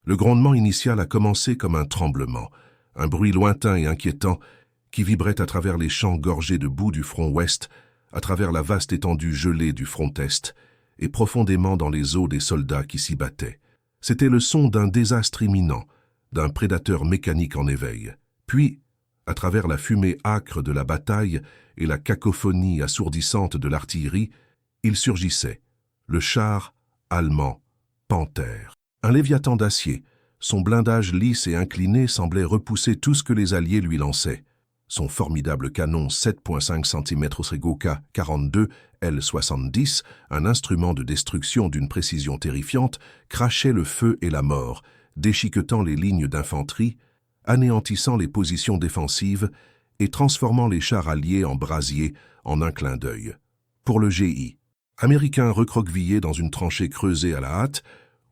Le grondement initial a commencé comme un tremblement, un bruit lointain et inquiétant qui vibrait à travers les champs gorgés de boue du front ouest, à travers la vaste étendue gelée du front est, et profondément dans les os des soldats qui s'y battaient. C'était le son d'un désastre imminent, d'un prédateur mécanique en éveil. Puis, à travers la fumée âcre de la bataille et la cacophonie assourdissante de l'artillerie, il surgissait, le char allemand Panther. Un léviathan d'acier, son blindage lisse et incliné semblait repousser tout ce que les Alliés lui lançaient. Son formidable canon 7,5 cm Sregoka 42 L-70, un instrument de destruction d'une précision terrifiante, crachait le feu et la mort, déchiquetant les lignes d'infanterie, anéantissant les positions défensives et transformant les chars alliés en brasiers en un clin d'œil. Pour le GI, américain recroquevillé dans une tranchée creusée à la hâte,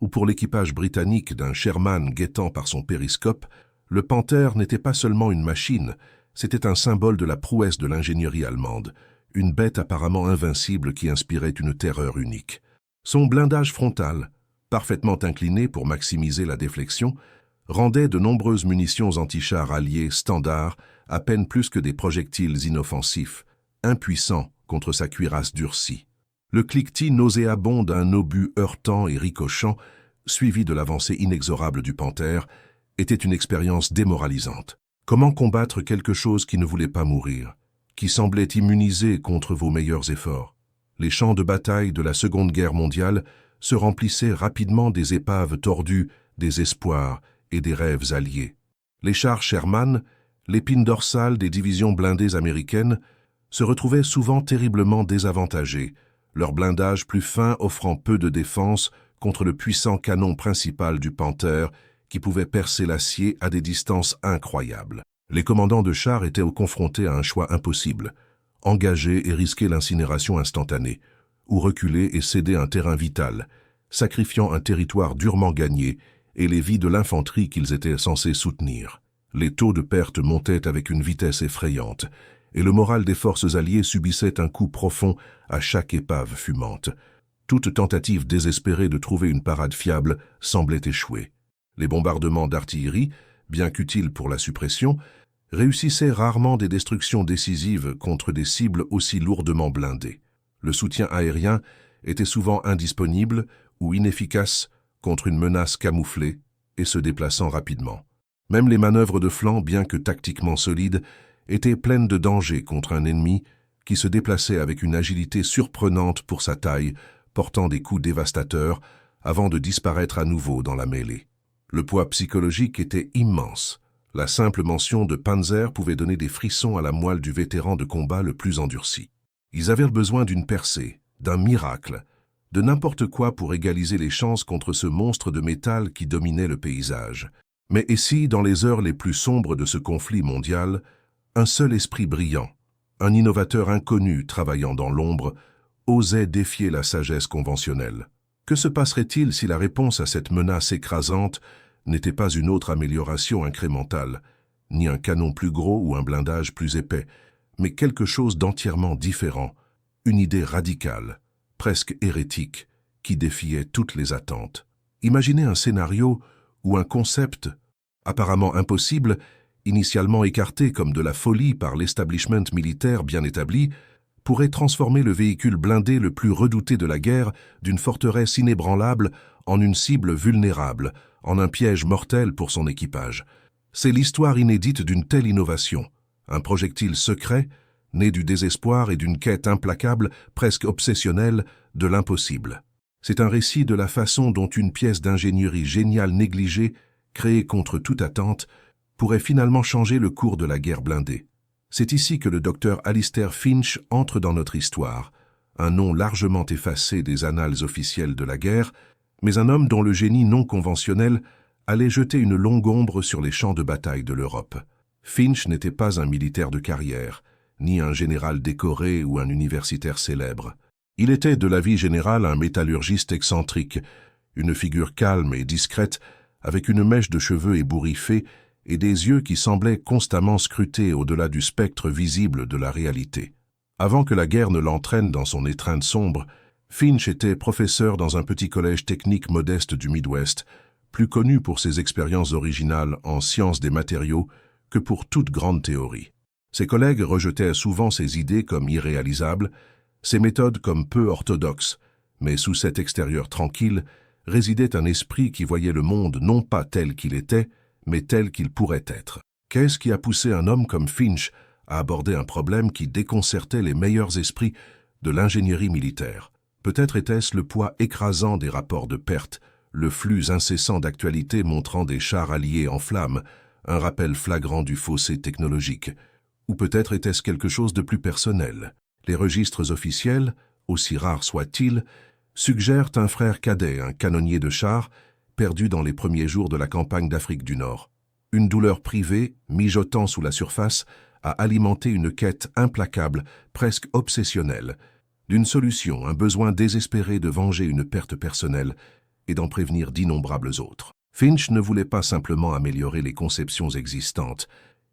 ou pour l'équipage britannique d'un Sherman guettant par son périscope, le Panther n'était pas seulement une machine, c'était un symbole de la prouesse de l'ingénierie allemande, une bête apparemment invincible qui inspirait une terreur unique. Son blindage frontal, parfaitement incliné pour maximiser la déflexion, rendait de nombreuses munitions anti-chars alliées standards à peine plus que des projectiles inoffensifs, impuissants contre sa cuirasse durcie. Le cliquetis nauséabond d'un obus heurtant et ricochant, suivi de l'avancée inexorable du Panther, était une expérience démoralisante. Comment combattre quelque chose qui ne voulait pas mourir, qui semblait immunisé contre vos meilleurs efforts? Les champs de bataille de la Seconde Guerre mondiale se remplissaient rapidement des épaves tordues, des espoirs et des rêves alliés. Les chars Sherman, l'épine dorsale des divisions blindées américaines, se retrouvaient souvent terriblement désavantagés, leur blindage plus fin offrant peu de défense contre le puissant canon principal du Panther qui pouvait percer l'acier à des distances incroyables. Les commandants de chars étaient confrontés à un choix impossible, engager et risquer l'incinération instantanée, ou reculer et céder un terrain vital, sacrifiant un territoire durement gagné et les vies de l'infanterie qu'ils étaient censés soutenir. Les taux de perte montaient avec une vitesse effrayante, et le moral des forces alliées subissait un coup profond à chaque épave fumante. Toute tentative désespérée de trouver une parade fiable semblait échouer. Les bombardements d'artillerie, bien qu'utiles pour la suppression, réussissaient rarement des destructions décisives contre des cibles aussi lourdement blindées. Le soutien aérien était souvent indisponible ou inefficace contre une menace camouflée et se déplaçant rapidement. Même les manœuvres de flanc, bien que tactiquement solides, étaient pleines de dangers contre un ennemi qui se déplaçait avec une agilité surprenante pour sa taille, portant des coups dévastateurs avant de disparaître à nouveau dans la mêlée. Le poids psychologique était immense. La simple mention de Panzer pouvait donner des frissons à la moelle du vétéran de combat le plus endurci. Ils avaient besoin d'une percée, d'un miracle, de n'importe quoi pour égaliser les chances contre ce monstre de métal qui dominait le paysage. Mais ici, dans les heures les plus sombres de ce conflit mondial, un seul esprit brillant, un innovateur inconnu travaillant dans l'ombre, osait défier la sagesse conventionnelle. Que se passerait-il si la réponse à cette menace écrasante n'était pas une autre amélioration incrémentale, ni un canon plus gros ou un blindage plus épais, mais quelque chose d'entièrement différent, une idée radicale, presque hérétique, qui défiait toutes les attentes. Imaginez un scénario où un concept, apparemment impossible, initialement écarté comme de la folie par l'establishment militaire bien établi, pourrait transformer le véhicule blindé le plus redouté de la guerre d'une forteresse inébranlable en une cible vulnérable, en un piège mortel pour son équipage. C'est l'histoire inédite d'une telle innovation, un projectile secret, né du désespoir et d'une quête implacable, presque obsessionnelle, de l'impossible. C'est un récit de la façon dont une pièce d'ingénierie géniale négligée, créée contre toute attente, pourrait finalement changer le cours de la guerre blindée. C'est ici que le docteur Alistair Finch entre dans notre histoire, un nom largement effacé des annales officielles de la guerre, mais un homme dont le génie non conventionnel allait jeter une longue ombre sur les champs de bataille de l'Europe. Finch n'était pas un militaire de carrière, ni un général décoré ou un universitaire célèbre. Il était de la vie générale un métallurgiste excentrique, une figure calme et discrète, avec une mèche de cheveux ébouriffée et des yeux qui semblaient constamment scruter au-delà du spectre visible de la réalité. Avant que la guerre ne l'entraîne dans son étreinte sombre, Finch était professeur dans un petit collège technique modeste du Midwest, plus connu pour ses expériences originales en sciences des matériaux que pour toute grande théorie. Ses collègues rejetaient souvent ses idées comme irréalisables, ses méthodes comme peu orthodoxes, mais sous cet extérieur tranquille résidait un esprit qui voyait le monde non pas tel qu'il était, mais tel qu'il pourrait être. Qu'est-ce qui a poussé un homme comme Finch à aborder un problème qui déconcertait les meilleurs esprits de l'ingénierie militaire? Peut-être était-ce le poids écrasant des rapports de perte, le flux incessant d'actualités montrant des chars alliés en flammes, un rappel flagrant du fossé technologique. Ou peut-être était-ce quelque chose de plus personnel. Les registres officiels, aussi rares soient-ils, suggèrent un frère cadet, un canonnier de chars, perdu dans les premiers jours de la campagne d'Afrique du Nord. Une douleur privée, mijotant sous la surface, a alimenté une quête implacable, presque obsessionnelle, d'une solution, un besoin désespéré de venger une perte personnelle et d'en prévenir d'innombrables autres. Finch ne voulait pas simplement améliorer les conceptions existantes,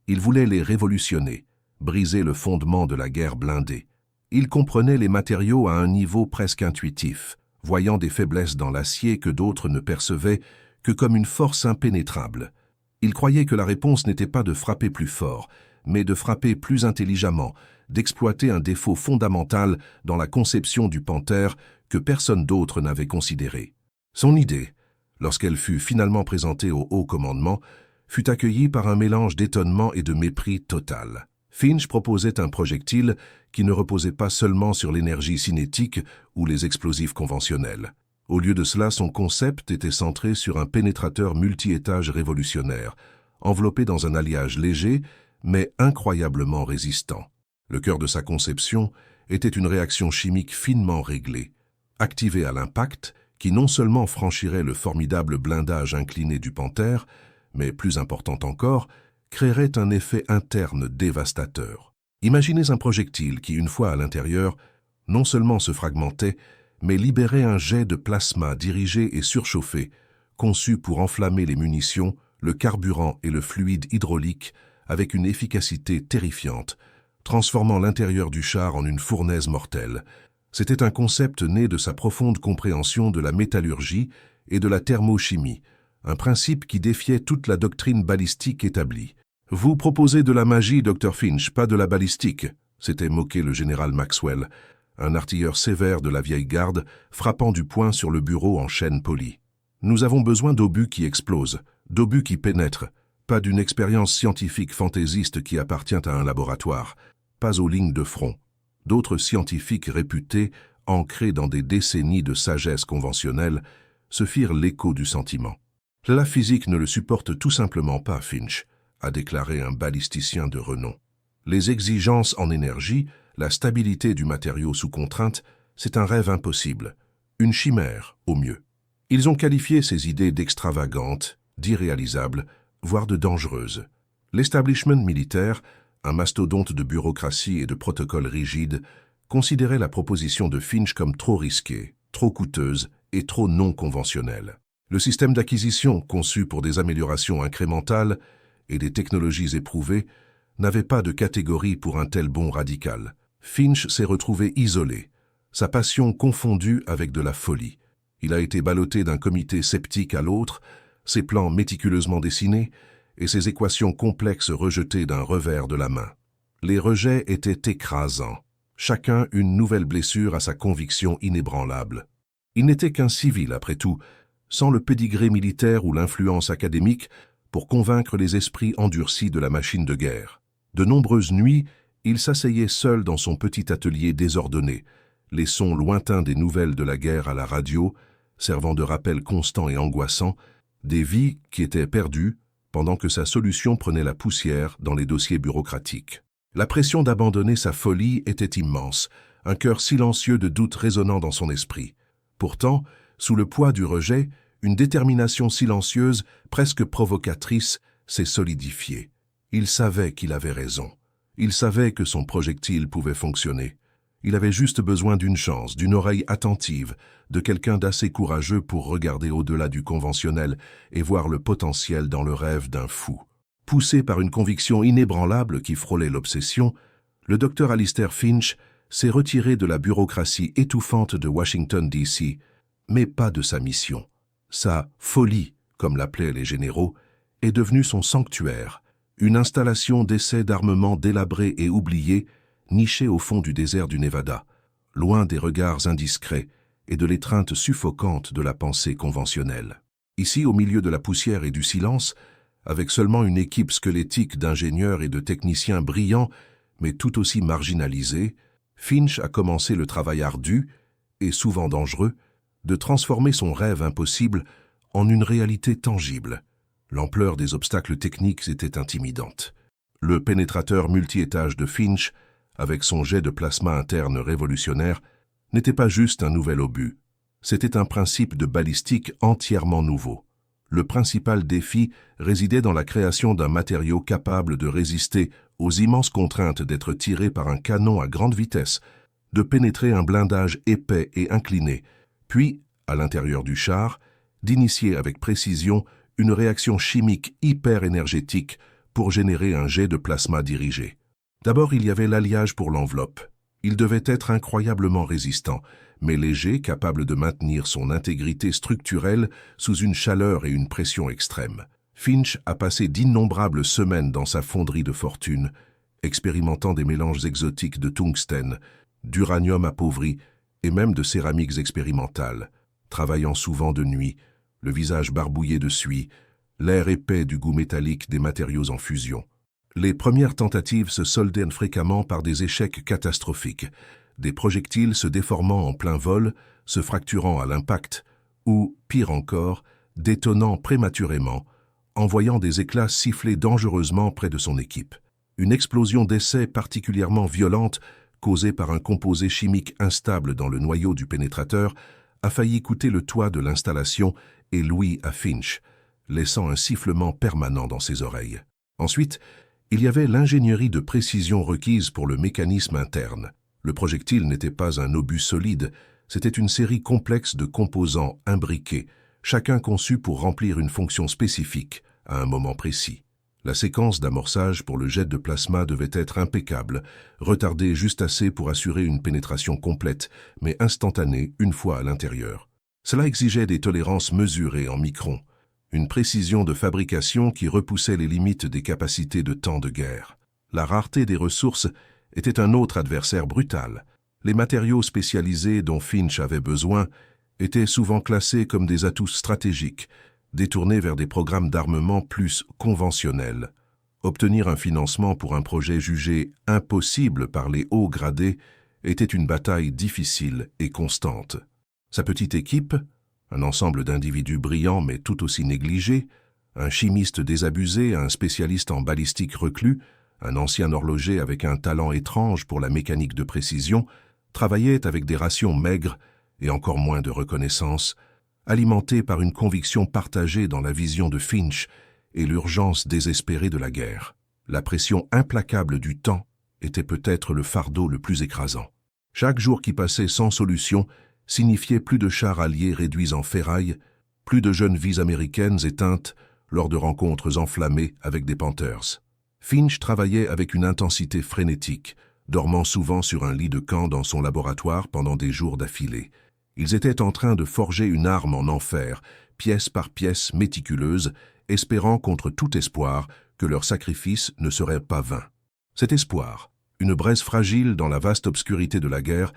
il voulait les révolutionner, briser le fondement de la guerre blindée. Il comprenait les matériaux à un niveau presque intuitif, voyant des faiblesses dans l'acier que d'autres ne percevaient que comme une force impénétrable. Il croyait que la réponse n'était pas de frapper plus fort, mais de frapper plus intelligemment, d'exploiter un défaut fondamental dans la conception du Panther que personne d'autre n'avait considéré. Son idée, lorsqu'elle fut finalement présentée au haut commandement, fut accueillie par un mélange d'étonnement et de mépris total. Finch proposait un projectile qui ne reposait pas seulement sur l'énergie cinétique ou les explosifs conventionnels. Au lieu de cela, son concept était centré sur un pénétrateur multi-étage révolutionnaire, enveloppé dans un alliage léger, mais incroyablement résistant. Le cœur de sa conception était une réaction chimique finement réglée, activée à l'impact, qui non seulement franchirait le formidable blindage incliné du Panther, mais plus important encore, créerait un effet interne dévastateur. Imaginez un projectile qui, une fois à l'intérieur, non seulement se fragmentait, mais libérait un jet de plasma dirigé et surchauffé, conçu pour enflammer les munitions, le carburant et le fluide hydraulique avec une efficacité terrifiante, transformant l'intérieur du char en une fournaise mortelle. C'était un concept né de sa profonde compréhension de la métallurgie et de la thermochimie, un principe qui défiait toute la doctrine balistique établie. « Vous proposez de la magie, Dr. Finch, pas de la balistique », s'était moqué le général Maxwell, un artilleur sévère de la vieille garde, frappant du poing sur le bureau en chaîne polie. « Nous avons besoin d'obus qui explosent, d'obus qui pénètrent, pas d'une expérience scientifique fantaisiste qui appartient à un laboratoire, pas aux lignes de front. D'autres scientifiques réputés, ancrés dans des décennies de sagesse conventionnelle, se firent l'écho du sentiment. « La physique ne le supporte tout simplement pas, Finch », a déclaré un balisticien de renom. Les exigences en énergie, la stabilité du matériau sous contrainte, c'est un rêve impossible, une chimère au mieux. Ils ont qualifié ces idées d'extravagantes, d'irréalisables, voire de dangereuses. L'establishment militaire, un mastodonte de bureaucratie et de protocoles rigides, considérait la proposition de Finch comme trop risquée, trop coûteuse et trop non conventionnelle. Le système d'acquisition, conçu pour des améliorations incrémentales et des technologies éprouvées, n'avait pas de catégorie pour un tel bond radical. Finch s'est retrouvé isolé, sa passion confondue avec de la folie. Il a été ballotté d'un comité sceptique à l'autre, ses plans méticuleusement dessinés et ses équations complexes rejetées d'un revers de la main. Les rejets étaient écrasants, chacun une nouvelle blessure à sa conviction inébranlable. Il n'était qu'un civil, après tout, sans le pédigré militaire ou l'influence académique pour convaincre les esprits endurcis de la machine de guerre. De nombreuses nuits, il s'asseyait seul dans son petit atelier désordonné, les sons lointains des nouvelles de la guerre à la radio, servant de rappel constant et angoissant, des vies qui étaient perdues pendant que sa solution prenait la poussière dans les dossiers bureaucratiques. La pression d'abandonner sa folie était immense, un cœur silencieux de doute résonnant dans son esprit. Pourtant, sous le poids du rejet, une détermination silencieuse, presque provocatrice, s'est solidifiée. Il savait qu'il avait raison. Il savait que son projectile pouvait fonctionner. Il avait juste besoin d'une chance, d'une oreille attentive, de quelqu'un d'assez courageux pour regarder au-delà du conventionnel et voir le potentiel dans le rêve d'un fou. Poussé par une conviction inébranlable qui frôlait l'obsession, le docteur Alistair Finch s'est retiré de la bureaucratie étouffante de Washington, D.C., mais pas de sa mission. Sa folie, comme l'appelaient les généraux, est devenu son sanctuaire, une installation d'essai d'armement délabrée et oubliée, nichée au fond du désert du Nevada, loin des regards indiscrets et de l'étreinte suffocante de la pensée conventionnelle. Ici, au milieu de la poussière et du silence, avec seulement une équipe squelettique d'ingénieurs et de techniciens brillants, mais tout aussi marginalisés, Finch a commencé le travail ardu, et souvent dangereux, de transformer son rêve impossible en une réalité tangible. L'ampleur des obstacles techniques était intimidante. Le pénétrateur multi-étage de Finch, avec son jet de plasma interne révolutionnaire, n'était pas juste un nouvel obus. C'était un principe de balistique entièrement nouveau. Le principal défi résidait dans la création d'un matériau capable de résister aux immenses contraintes d'être tiré par un canon à grande vitesse, de pénétrer un blindage épais et incliné, puis, à l'intérieur du char, d'initier avec précision une réaction chimique hyper énergétique pour générer un jet de plasma dirigé. D'abord, il y avait l'alliage pour l'enveloppe. Il devait être incroyablement résistant, mais léger, capable de maintenir son intégrité structurelle sous une chaleur et une pression extrêmes. Finch a passé d'innombrables semaines dans sa fonderie de fortune, expérimentant des mélanges exotiques de tungstène, d'uranium appauvri et même de céramiques expérimentales, travaillant souvent de nuit, le visage barbouillé de suie, l'air épais du goût métallique des matériaux en fusion. Les premières tentatives se soldaient fréquemment par des échecs catastrophiques, des projectiles se déformant en plein vol, se fracturant à l'impact, ou, pire encore, détonnant prématurément, envoyant des éclats siffler dangereusement près de son équipe. Une explosion d'essai particulièrement violente, causée par un composé chimique instable dans le noyau du pénétrateur, a failli coûter le toit de l'installation et l'ouïe à Finch, laissant un sifflement permanent dans ses oreilles. Ensuite, il y avait l'ingénierie de précision requise pour le mécanisme interne. Le projectile n'était pas un obus solide, c'était une série complexe de composants imbriqués, chacun conçu pour remplir une fonction spécifique à un moment précis. La séquence d'amorçage pour le jet de plasma devait être impeccable, retardée juste assez pour assurer une pénétration complète, mais instantanée une fois à l'intérieur. Cela exigeait des tolérances mesurées en microns, une précision de fabrication qui repoussait les limites des capacités de temps de guerre. La rareté des ressources était un autre adversaire brutal. Les matériaux spécialisés dont Finch avait besoin étaient souvent classés comme des atouts stratégiques, détournés vers des programmes d'armement plus conventionnels. Obtenir un financement pour un projet jugé impossible par les hauts gradés était une bataille difficile et constante. Sa petite équipe, un ensemble d'individus brillants mais tout aussi négligés, un chimiste désabusé, un spécialiste en balistique reclus, un ancien horloger avec un talent étrange pour la mécanique de précision, travaillait avec des rations maigres et encore moins de reconnaissance, alimentés par une conviction partagée dans la vision de Finch et l'urgence désespérée de la guerre. La pression implacable du temps était peut-être le fardeau le plus écrasant. Chaque jour qui passait sans solution signifiait plus de chars alliés réduits en ferraille, plus de jeunes vies américaines éteintes lors de rencontres enflammées avec des Panthers. Finch travaillait avec une intensité frénétique, dormant souvent sur un lit de camp dans son laboratoire pendant des jours d'affilée. Ils étaient en train de forger une arme en enfer, pièce par pièce méticuleuse, espérant contre tout espoir que leur sacrifice ne serait pas vain. Cet espoir, une braise fragile dans la vaste obscurité de la guerre,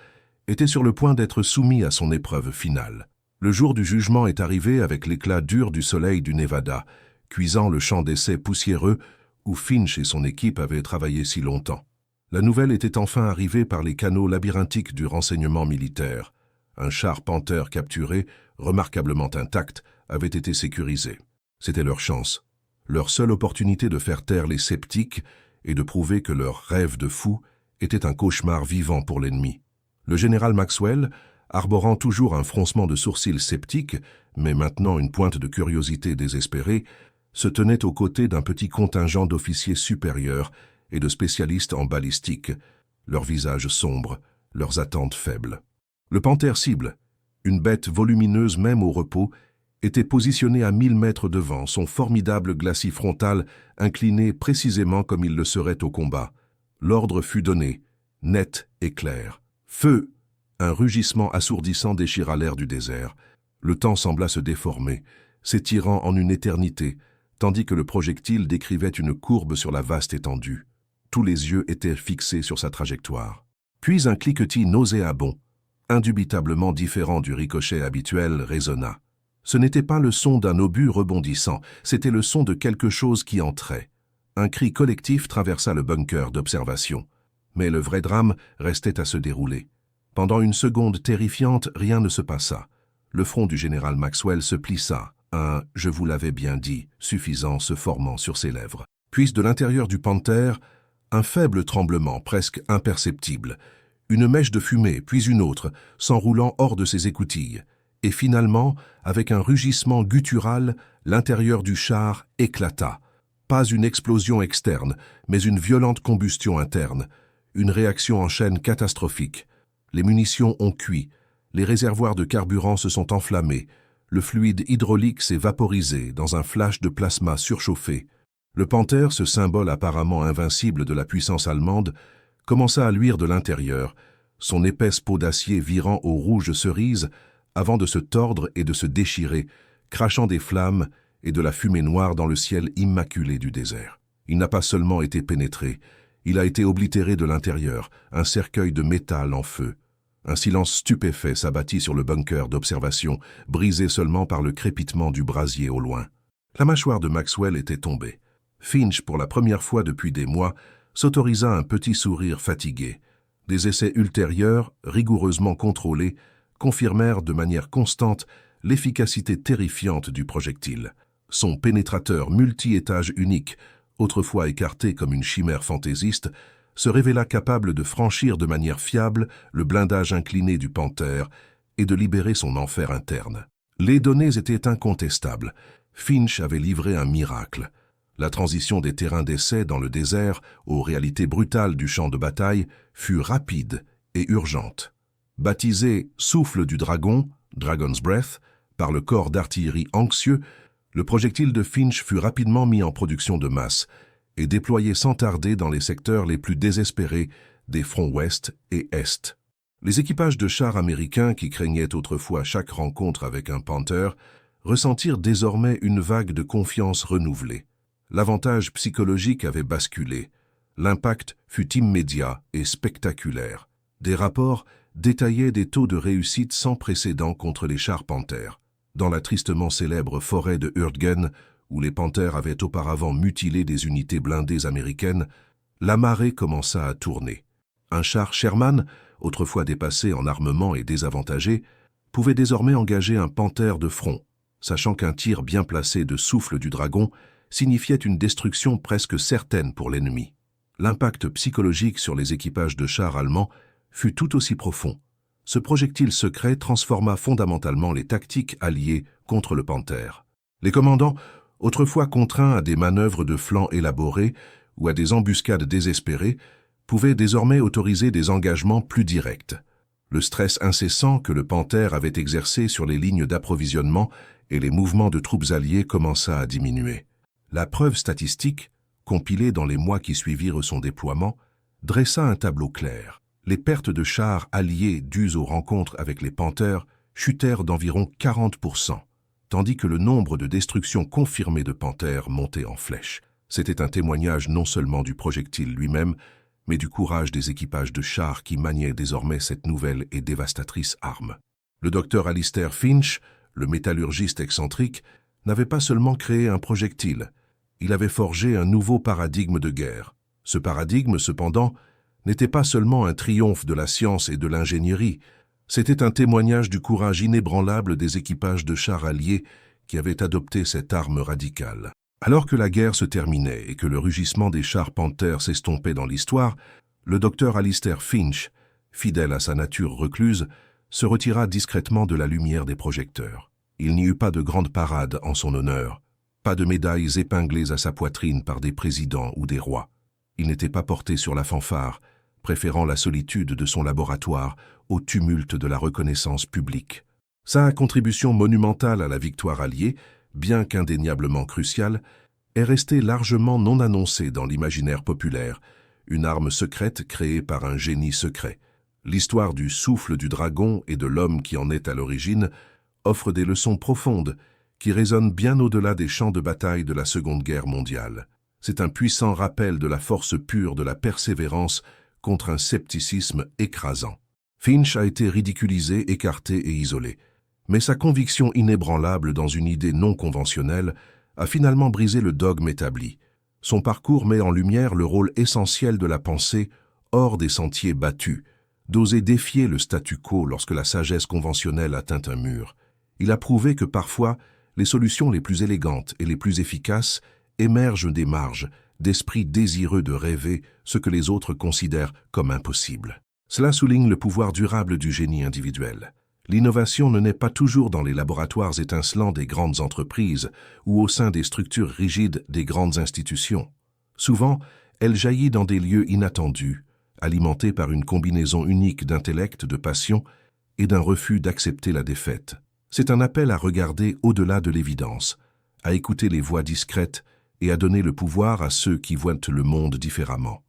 était sur le point d'être soumis à son épreuve finale. Le jour du jugement est arrivé avec l'éclat dur du soleil du Nevada, cuisant le champ d'essai poussiéreux où Finch et son équipe avaient travaillé si longtemps. La nouvelle était enfin arrivée par les canaux labyrinthiques du renseignement militaire. Un char Panther capturé, remarquablement intact, avait été sécurisé. C'était leur chance, leur seule opportunité de faire taire les sceptiques et de prouver que leur rêve de fou était un cauchemar vivant pour l'ennemi. Le général Maxwell, arborant toujours un froncement de sourcils sceptique, mais maintenant une pointe de curiosité désespérée, se tenait aux côtés d'un petit contingent d'officiers supérieurs et de spécialistes en balistique, leurs visages sombres, leurs attentes faibles. Le panthère cible, une bête volumineuse même au repos, était positionné à 1000 mètres devant, son formidable glacis frontal incliné précisément comme il le serait au combat. L'ordre fut donné, net et clair. Feu! Un rugissement assourdissant déchira l'air du désert. Le temps sembla se déformer. s'étirant en une éternité, tandis que le projectile décrivait une courbe sur la vaste étendue. Tous les yeux étaient fixés sur sa trajectoire. Puis un cliquetis nauséabond, indubitablement différent du ricochet habituel, résonna. Ce n'était pas le son d'un obus rebondissant, c'était le son de quelque chose qui entrait. Un cri collectif traversa le bunker d'observation. Mais le vrai drame restait à se dérouler. Pendant une seconde terrifiante, rien ne se passa. Le front du général Maxwell se plissa, un « je vous l'avais bien dit » suffisant se formant sur ses lèvres. Puis de l'intérieur du Panther, un faible tremblement presque imperceptible, une mèche de fumée, puis une autre, s'enroulant hors de ses écoutilles. Et finalement, avec un rugissement guttural, l'intérieur du char éclata. Pas une explosion externe, mais une violente combustion interne. Une réaction en chaîne catastrophique. Les munitions ont cuit, les réservoirs de carburant se sont enflammés, le fluide hydraulique s'est vaporisé dans un flash de plasma surchauffé. Le Panther, ce symbole apparemment invincible de la puissance allemande, commença à luire de l'intérieur, son épaisse peau d'acier virant au rouge cerise, avant de se tordre et de se déchirer, crachant des flammes et de la fumée noire dans le ciel immaculé du désert. Il n'a pas seulement été pénétré, il a été oblitéré de l'intérieur, un cercueil de métal en feu. Un silence stupéfait s'abattit sur le bunker d'observation, brisé seulement par le crépitement du brasier au loin. La mâchoire de Maxwell était tombée. Finch, pour la première fois depuis des mois, s'autorisa un petit sourire fatigué. Des essais ultérieurs, rigoureusement contrôlés, confirmèrent de manière constante l'efficacité terrifiante du projectile. Son pénétrateur multi-étage unique, autrefois écarté comme une chimère fantaisiste, se révéla capable de franchir de manière fiable le blindage incliné du Panther et de libérer son enfer interne. Les données étaient incontestables. Finch avait livré un miracle. La transition des terrains d'essai dans le désert aux réalités brutales du champ de bataille fut rapide et urgente. Baptisé « Souffle du Dragon », Dragon's Breath, par le corps d'artillerie anxieux, le projectile de Finch fut rapidement mis en production de masse et déployé sans tarder dans les secteurs les plus désespérés des fronts ouest et est. Les équipages de chars américains qui craignaient autrefois chaque rencontre avec un Panther ressentirent désormais une vague de confiance renouvelée. L'avantage psychologique avait basculé. L'impact fut immédiat et spectaculaire. Des rapports détaillaient des taux de réussite sans précédent contre les chars Panther. Dans la tristement célèbre forêt de Hurtgen, où les Panthers avaient auparavant mutilé des unités blindées américaines, la marée commença à tourner. Un char Sherman, autrefois dépassé en armement et désavantagé, pouvait désormais engager un Panther de front, sachant qu'un tir bien placé de Souffle du Dragon signifiait une destruction presque certaine pour l'ennemi. L'impact psychologique sur les équipages de chars allemands fut tout aussi profond. Ce projectile secret transforma fondamentalement les tactiques alliées contre le Panther. Les commandants, autrefois contraints à des manœuvres de flanc élaborées ou à des embuscades désespérées, pouvaient désormais autoriser des engagements plus directs. Le stress incessant que le Panther avait exercé sur les lignes d'approvisionnement et les mouvements de troupes alliées commença à diminuer. La preuve statistique, compilée dans les mois qui suivirent son déploiement, dressa un tableau clair. Les pertes de chars alliés dues aux rencontres avec les Panthers chutèrent d'environ 40%, tandis que le nombre de destructions confirmées de Panthers montait en flèche. C'était un témoignage non seulement du projectile lui-même, mais du courage des équipages de chars qui maniaient désormais cette nouvelle et dévastatrice arme. Le docteur Alistair Finch, le métallurgiste excentrique, n'avait pas seulement créé un projectile, il avait forgé un nouveau paradigme de guerre. Ce paradigme, cependant, n'était pas seulement un triomphe de la science et de l'ingénierie, c'était un témoignage du courage inébranlable des équipages de chars alliés qui avaient adopté cette arme radicale. Alors que la guerre se terminait et que le rugissement des chars Panthers s'estompait dans l'histoire, le docteur Alistair Finch, fidèle à sa nature recluse, se retira discrètement de la lumière des projecteurs. Il n'y eut pas de grande parade en son honneur, pas de médailles épinglées à sa poitrine par des présidents ou des rois. Il n'était pas porté sur la fanfare, préférant la solitude de son laboratoire au tumulte de la reconnaissance publique. Sa contribution monumentale à la victoire alliée, bien qu'indéniablement cruciale, est restée largement non annoncée dans l'imaginaire populaire, une arme secrète créée par un génie secret. L'histoire du souffle du dragon et de l'homme qui en est à l'origine offre des leçons profondes qui résonne bien au-delà des champs de bataille de la Seconde Guerre mondiale. C'est un puissant rappel de la force pure de la persévérance contre un scepticisme écrasant. Finch a été ridiculisé, écarté et isolé, mais sa conviction inébranlable dans une idée non conventionnelle a finalement brisé le dogme établi. Son parcours met en lumière le rôle essentiel de la pensée hors des sentiers battus, d'oser défier le statu quo lorsque la sagesse conventionnelle atteint un mur. Il a prouvé que parfois, les solutions les plus élégantes et les plus efficaces émergent des marges, d'esprits désireux de rêver ce que les autres considèrent comme impossible. Cela souligne le pouvoir durable du génie individuel. L'innovation ne naît pas toujours dans les laboratoires étincelants des grandes entreprises ou au sein des structures rigides des grandes institutions. Souvent, elle jaillit dans des lieux inattendus, alimentés par une combinaison unique d'intellect, de passion et d'un refus d'accepter la défaite. C'est un appel à regarder au-delà de l'évidence, à écouter les voix discrètes et à donner le pouvoir à ceux qui voient le monde différemment.